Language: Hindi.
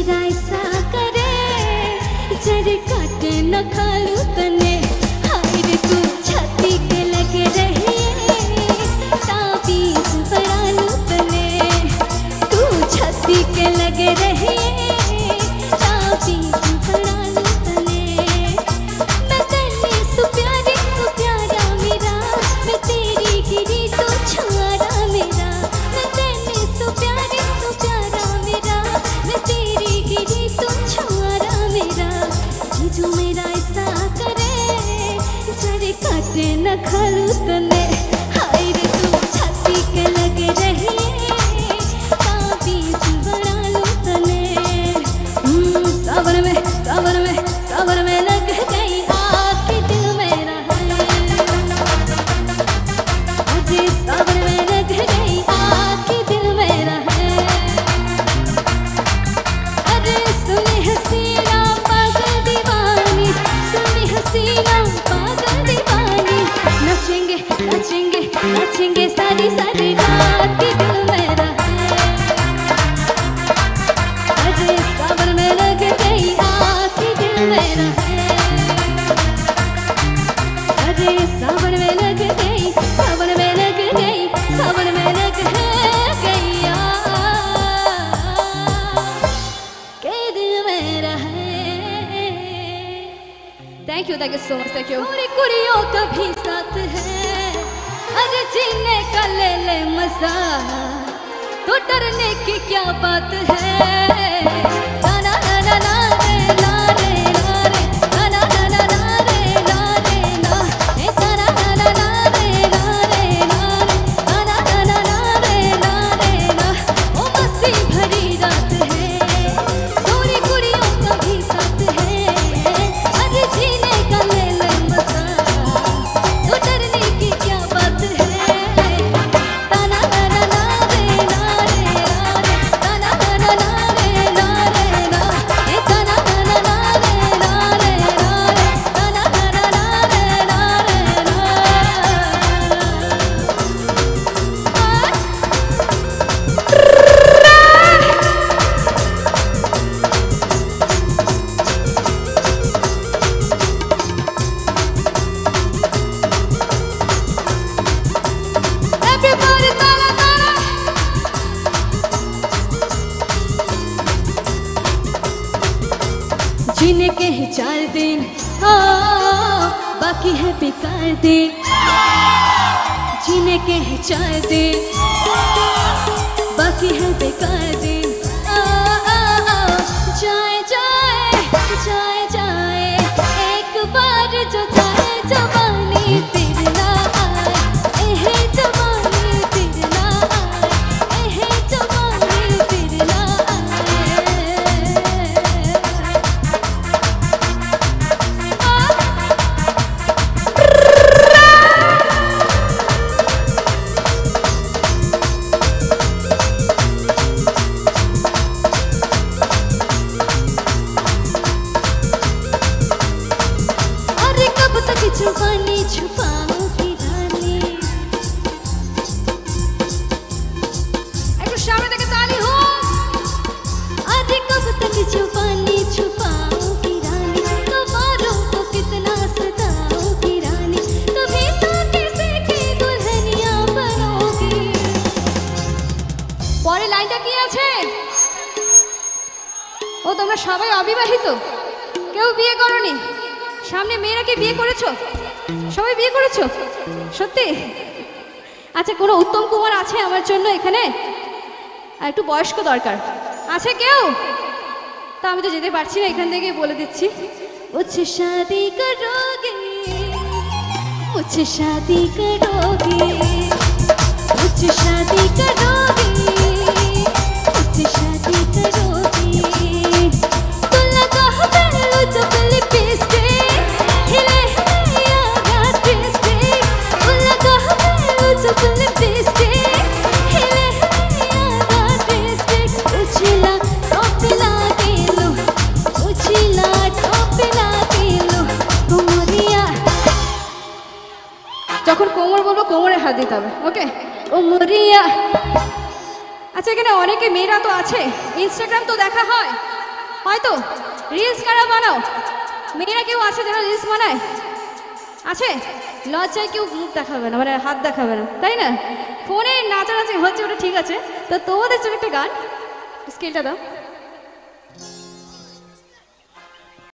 मेरा ऐसा करे जरे काट न खालू तने हाय रे तू छाती के लगे रहे ताबीज बड़ालू तने तू छाती के लगे रहे ताबीज बड़ालू तने मैं तेरे सु प्यारा मेरा मैं तेरी गिरी तो छुआरा मेरा मैं तेरे सु प्यारा मेरा मैं तेरी गिरी तो छुआरा मेरा जीजू मेरा ऐसा करे जरे काटे न खालू तने हाय रे तू छाती के लगे रहे ताबीज बड़ालू तने सावन में लग गई आग कि दिल मेरा है मुझे सावन में लग गई आग कि दिल मेरा है अरे सुनी हसीना पागल दीवानी सुनी हसीना पागल दीवानी नाचेंगे नाचेंगे नाचेंगे सारी सारी रात कि दिल मेरा है अरे सावन में लग गई आग कि दिल मेरा है अरे सावन में लग गई सावन में लग गई सावन में लग गई के दिल मेरा है। Thank you so much thank you. पूरी कुड़ियों का भी साथ है अरे जीने का ले ले मजा तो डरने की क्या बात है ना ना ना ना ना रे ना रे ना रे ना ना ना ना ना रे ना रे ना ए ना ना ना ना ना रे ना रे ना रे ना ना ना ना ना रे ना रे ना ओ मस्ती भरी रात है सोरी कुड़ियों का भी साथ है अरे जीने का ले ले मजा तो डरने की क्या बात है ना ना ना ना ना रे ना रे ना ना ना ना ना रे ना रे ना ए ना ना ना ना ना रे ना रे ना ना ना ना ना रे ना रे ना Everybody ताला ताला जीने के हैं 4 दिन बाकी है बेकार दिन जीने के हैं 4 दिन बाकी है बेकार दिन जाए जाए जाए जाए एक बार जो जाए जवानी फिर ना आए एहे जवानी फिर ना आए एहे जवानी फिर ना अरे कब तक जवानी छुपाऊंगी रानी एक सामने तक ताली हो अरे कब तक जवानी छुपाऊंगी रानी तुम्हारों को कितना सताऊंगी रानी कभी तो किसी की दुल्हनिया बनोगी পরে লাইনটা কি আছে ও তোমরা সবাই অবিবাহিত কেউ বিয়ে করনি সামনে মেয়েরা কি বিয়ে করেছো সবাই বিয়ে করেছো সত্যি আচ্ছা কোনো উত্তম কুমার আছে আমার জন্য এখানে আর একটু বয়স্ক দরকার আছে কেউ তা আমি তো যেতে পারছি না এখান থেকে বলে দিচ্ছি मुझसे शादी करोगे मुझसे शादी करोगे मुझसे शादी करोगे मुझसे शादी करोगे तो लगा हो पहलू तो लिपस्टिक हिले यारा लिपस्टिक तो लगा हो पहलू तो लिपस्टिक हिले यारा लिपस्टिक उछला टॉप लगा लो उछला टॉप लगा लो कोमरिया যখন কোমর বলবো কোমরে হাত দিতে হবে ওকে কোমরিয়া আচ্ছা এখানে অনেকে মেয়েরা তো আছে ইনস্টাগ্রাম তো দেখা হয় হয়তো রিলস কারা বানাও? মেয়েরা কেউ আছে যারা রিলস বানায়? আছে? লজ্জায় কেউ মুখ দেখাবে না, মানে হাত দেখাবে না, তাই না? ফোনে নাচানাচি হচ্ছে, ওটা ঠিক আছে। তো তোমাদের জন্য একটা গান, স্কেলটা দাও।